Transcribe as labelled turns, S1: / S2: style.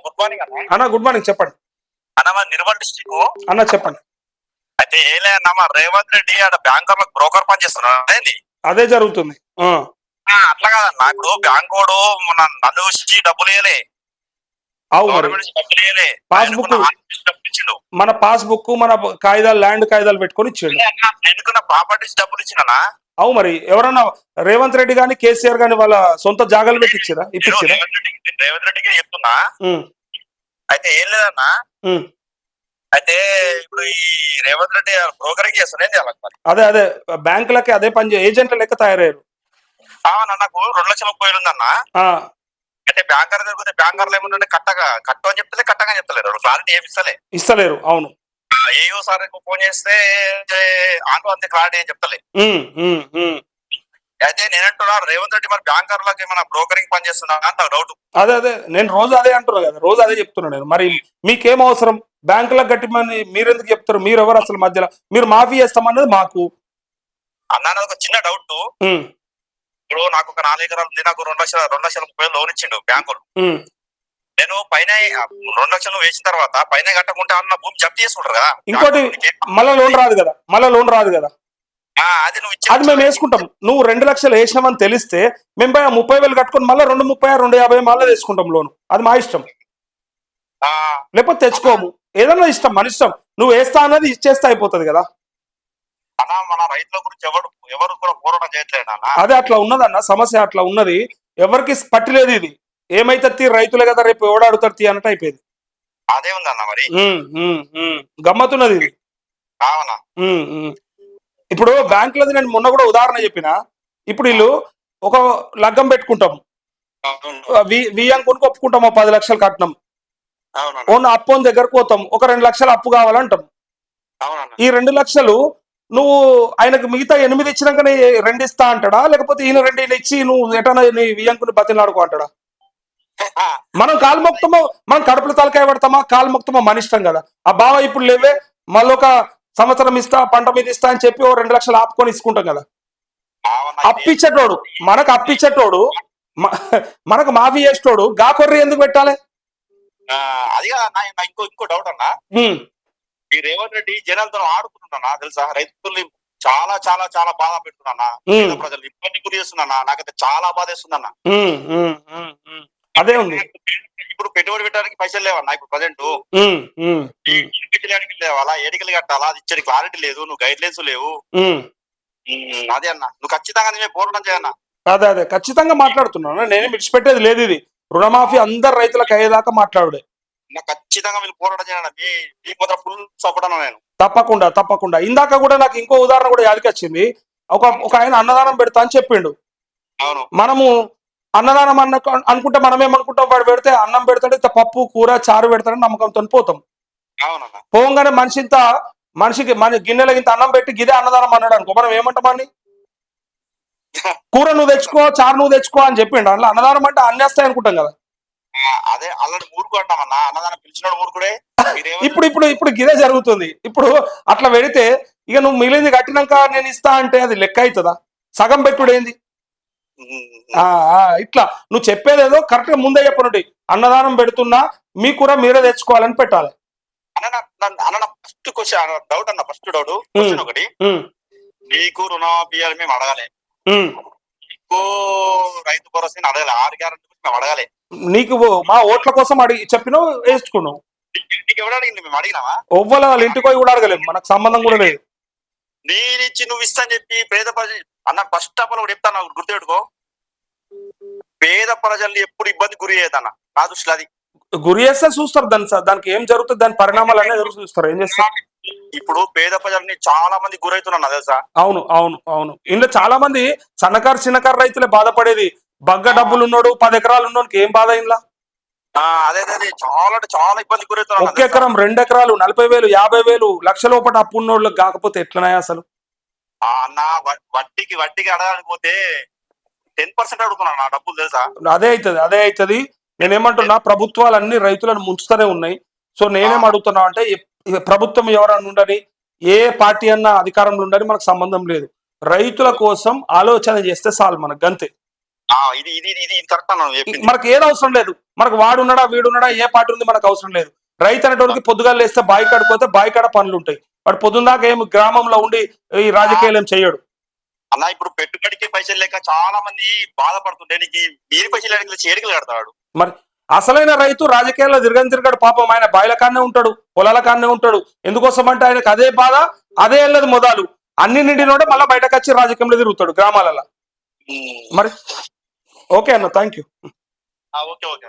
S1: Good morning అన్న.
S2: అన్న good morning చెప్పండి
S1: అన్న మా నిర్మల్ డిస్టిక్.
S2: అన్న చెప్పండి.
S1: అయితే ఏలే అన్న మా రేవంత్ రెడ్డి ఆడ బ్యాంకర్లకు బ్రోకర్ పని చేస్తున్నాడు అదేంది.
S2: అదే జరుగుతుంది.
S1: అట్లా కాదన్న, ఇప్పుడు బ్యాంక్ వాడు మన నన్ను వచ్చి డబ్బులు ఇవ్వలే,
S2: అవు మరి
S1: గవర్నమెంట్ డబ్బులు ఇవ్వలే,
S2: పాస్బుక్
S1: డబ్బులు ఇచ్చిండు.
S2: మన పాస్బుక్ మన కాగితాలు ల్యాండ్ కాగితాలు పెట్టుకొని ఇచ్చిండు.
S1: ఎన్నుకున్న ప్రాపర్టీస్ డబ్బులు ఇచ్చినా.
S2: అవు మరి ఎవరన్నా రేవంత్ రెడ్డి గాని కేసీఆర్ గాని వాళ్ళ సొంత జాగాలు పెట్టి ఇచ్చిరా ఇప్పించిరా?
S1: రేవంత్ రెడ్డికి చెప్తున్నా. అయితే ఏం లేదన్నా, అయితే ఇప్పుడు ఈ రేవంత్ రెడ్డి బ్రోకరింగ్ చేస్తానే
S2: అదే అదే బ్యాంకులకి అదే పని ఏజెంట్ల లెక్క తయారయ్యారు.
S1: నాకు 2,30,000 ఉందన్న. అయితే బ్యాంకర్ దగ్గర బ్యాంకర్లు ఏముంటే కట్టు అని చెప్తే కట్టగా చెప్తలేరు, క్లారిటీ ఏమి
S2: ఇస్తలేరు. అవును,
S1: ఏయో సార్ ఫోన్ చేస్తే ఆటో అంతే క్లారిటీ అని చెప్తలే. అయితే నేనంటున్నా రేవంత్ రెడ్డి మరి బ్యాంకర్లకి ఏమైనా బ్రోకరింగ్ పని చేస్తున్నా అంత డౌట్.
S2: అదే అదే నేను రోజు అదే అంటున్నా కదా, రోజు అదే చెప్తున్నా నేను. మరి మీకేం అవసరం బ్యాంకులకు గట్టిమని మీరెందుకు చెప్తారు? మీరు ఎవరు అసలు మధ్యలో? మీరు మాఫీ చేస్తామన్నది మాకు
S1: అన్నా. ఒక చిన్న డౌట్. ఇప్పుడు నాకు ఒక 4 ఎకరాలు ఉంది, నాకు 2,30,000 లోన్ ఇచ్చిండు బ్యాంకులు. నేను పైన 2,00,000 వేసిన తర్వాత పైన కట్టకుంటే అన్న భూమి జప్తు చేసుకుంటారు కదా.
S2: ఇంకోటి మళ్ళా లోన్ రాదు కదా. అది మేము వేసుకుంటాం. నువ్వు 2,00,000 వేసినామని తెలిస్తే మేము 30,000 కట్టుకొని మళ్ళీ 230, 250 మళ్ళీ తీసుకుంటాం లోను. అది మా ఇష్టం, లేకపోతే తెచ్చుకోము. ఏదన్నా ఇష్టం, మన ఇష్టం. నువ్వు వేస్తా అన్నది ఇచ్చేస్తే అయిపోతుంది కదా.
S1: మన రైతుల గురించి ఎవరు కూడా పోరాటం చేయట్లేదు.
S2: అదే అట్లా ఉన్నదన్న సమస్య, అట్లా ఉన్నది. ఎవరికి పట్టిలేదు. ఇది ఏమైతే రైతులే కదా, రేపు ఎవడాడుతాడు తీ అన్నట్టు అయిపోయింది.
S1: అదే ఉందన్న మరి
S2: గమ్మతున్నది ఇది. ఇప్పుడు బ్యాంకులది నేను మొన్న కూడా ఉదాహరణ చెప్పిన. ఇప్పుడు వీళ్ళు ఒక లగ్గం పెట్టుకుంటాం, వియ్యం ఒప్పుకుంటాం, 10 లక్షలు కట్నం. అప్పు దగ్గరకు పోతాం, ఒక 2 లక్షలు అప్పు కావాలంటాం. ఈ 2 లక్షలు నువ్వు ఆయనకు మిగతా 8 ఇచ్చినాక 2 ఇస్తా అంటాడా, లేకపోతే ఈయన 2 ఇచ్చి నువ్వు ఎటన్నా నీ వియ్యంకుని బతిలాడుకో అంటాడా? మనం కాలు మొక్తామో, మనం కడుపుల తలకాయ పడతామా, కాలు మొక్తామో మన ఇష్టం కదా. ఆ బావ ఇప్పుడు లేవే మళ్ళొక సంవత్సరం ఇస్తా, పంట మీద ఇస్తా అని చెప్పి 2 లక్షలు ఆపుకొని ఇసుకుంటాం కదా. అప్పిచ్చేటోడు మనకు మాఫీ చేసేటోడు గాకొర్రి ఎందుకు పెట్టాలి?
S1: అది ఇంకో డౌట్ అన్నా. ఈ రేవంత్ రెడ్డి జనాలతో ఆడుకుంటున్నా తెలుసా, రైతుల్ని చాలా చాలా చాలా బాధ పెడుతున్నా, ప్రజలు ఇబ్బంది గురి చేస్తున్నా. నాకైతే చాలా బాధ వేస్తుందన్నా.
S2: అదే ఉంది.
S1: ఇప్పుడు పెట్టుబడి పెట్టడానికి పైసలు లేవన్నా. ఇప్పుడు ప్రజెంట్ లేవాలా, ఏడికలు కట్టాలా, అది ఇచ్చే క్లారిటీ లేదు, నువ్వు గైడ్ లైన్స్ లేవు. అదే అన్న, నువ్వు ఖచ్చితంగా నేనే పోరాటం చేయన్నా.
S2: అదే ఖచ్చితంగా మాట్లాడుతున్నాను. నేనే విడిచిపెట్టేది లేదు. ఇది రుణమాఫీ అందరు రైతులకు అయ్యేదాకా మాట్లాడుడే.
S1: ఖచ్చితంగా మీరు పోరాటం చేయండి. మీకు మాత్రం ఫుల్ సపోర్ట్ అన్నా నేను.
S2: తప్పకుండా. ఇందాక కూడా నాకు ఇంకో ఉదాహరణ కూడా యాదికి వచ్చింది. ఒక ఆయన అన్నదానం పెడతా అని చెప్పిండు. మనము అన్నదానం అనుకుంటే మనమేమనుకుంటాం, వాడు పెడితే అన్నం పెడతాడు, పప్పు కూర చారు పెడతాడని నమ్మకంతో పోతాం. పోగానే మనిషికి మన గిన్నెల ఇంత అన్నం పెట్టి గిదే అన్నదానం అన్నాడు అనుకో, మనం ఏమంటామని? కూర నువ్వు తెచ్చుకో, చారు నువ్వు తెచ్చుకో అని చెప్పిండు. అట్లా అన్నదానం అంటే అన్నేస్తాయి అనుకుంటాం కదా.
S1: అదే అల్లడి మూరుకు అంటామన్నా, అన్నదానం పిలిచినోడు మూరుకుడే.
S2: ఇప్పుడు గిదే జరుగుతుంది. ఇప్పుడు అట్లా పెడితే ఇక నువ్వు మిగిలింది కట్టినాక నేను ఇస్తా అంటే అది లెక్క అవుతుందా? సగం పెట్టుడేంది? ఇట్లా నువ్వు చెప్పేదేదో కరెక్ట్ గా ముందే చెప్పనుండి, అన్నదానం పెడుతున్నా మీ కూర మీరే తెచ్చుకోవాలని పెట్టాలి.
S1: ఫస్ట్ క్వశ్చన్ డౌట్ అన్న, ఫస్ట్ డౌట్ క్వశ్చన్ ఒకటి, నీకు రుణమాఫీ మేము అడగాలి, నీకు రైతు భరోసా అడగాలి, 6 గ్యారెంటీ మేము అడగాలి.
S2: నీకు మా ఓట్ల కోసం అడిగి చెప్పినావు, వేసుకున్నావు.
S1: నీకు ఎవరు అడిగింది? మేము అడిగినావా?
S2: ఒవ్వల వాళ్ళ ఇంటికి పోయి కూడా అడగలేము, మనకు సంబంధం కూడా లేదు.
S1: నేనిచ్చి నువ్వు ఇస్తా అని చెప్పి పేద ప్రజలు అన్న ఫస్ట్ ఆఫ్ ఆల్ కూడా చెప్తాను, గుర్తుపెట్టుకో. పేద ప్రజల్ని ఎప్పుడు ఇబ్బంది గురి చేయదన్న, నా దృష్టిలో అది
S2: గురి చేస్తే చూస్తారు. దానికి ఏం జరుగుతుంది, దాని పరిణామాలు అనేది ఎదురు చూస్తారు. ఏం చేస్తారు?
S1: ఇప్పుడు పేద ప్రజల్ని చాలా మంది గురవుతున్నా తెలుసా.
S2: అవును. ఇందులో చాలా మంది సన్నకారు చిన్నకారు రైతులే బాధపడేది. బగ్గ డబ్బులు ఉన్నాడు, 10 ఎకరాలు ఉన్నోడికి ఏం బాధ ఇంట్లో?
S1: అదే చాలా ఇబ్బంది గురవుతున్నా.
S2: 1 ఎకరం 2 ఎకరాలు 40,000 50,000 లక్ష లోపల అప్పు ఉన్నోళ్ళకి కాకపోతే ఎట్లనాయా అసలు?
S1: అన్న వడ్డీకి అడగడానికి పోతే 10% అడుగుతున్నా నా డబ్బులు తెలుసా.
S2: అదే అవుతుంది. నేనేమంటున్నా, ప్రభుత్వాలు అన్ని రైతులను ముంచుతూనే ఉన్నాయి. సో నేనేం అడుగుతున్నా అంటే, ప్రభుత్వం ఎవరన్నా ఉండని, ఏ పార్టీ అన్నా అధికారంలో ఉండని మనకు సంబంధం లేదు. రైతుల కోసం ఆలోచన చేస్తే చాలు మనకు, గంతే.
S1: ఇది ఇది ఇది ఇది కరెక్ట్ అన్న నువ్వు చెప్పింది.
S2: మనకు ఏది అవసరం లేదు, మనకు వాడున్నాడా వీడున్నాడా ఏ పార్టీ ఉంది మనకు అవసరం లేదు. రైతు అనేటోడికి పొద్దుగాలు లేస్తే బాయి కాడిపోతే బాయి కాడ పనులు ఉంటాయి. వాడు పొద్దున్న దాకా ఏమి గ్రామంలో ఉండి ఈ రాజకీయాలు ఏం చేయడు
S1: అన్న. ఇప్పుడు పెట్టుబడికి పైసలు లేక చాలా మంది బాధపడుతుంటే నీకు వీరి పైసలు చేరికలు కడతాడు.
S2: మరి అసలైన రైతు రాజకీయాల్లో తిరగడు పాపం. ఆయన బాయిల కాడనే ఉంటాడు, పొలాల కాడనే ఉంటాడు. ఎందుకోసం అంటే ఆయనకు అదే బాధ, అదే వెళ్ళదు మొదలు అన్ని నిండినోడే మళ్ళీ బయటకు వచ్చి రాజకీయంలో తిరుగుతాడు గ్రామాలలో. మరి ఓకే అన్న, థ్యాంక్ యూ.
S1: Okay okay.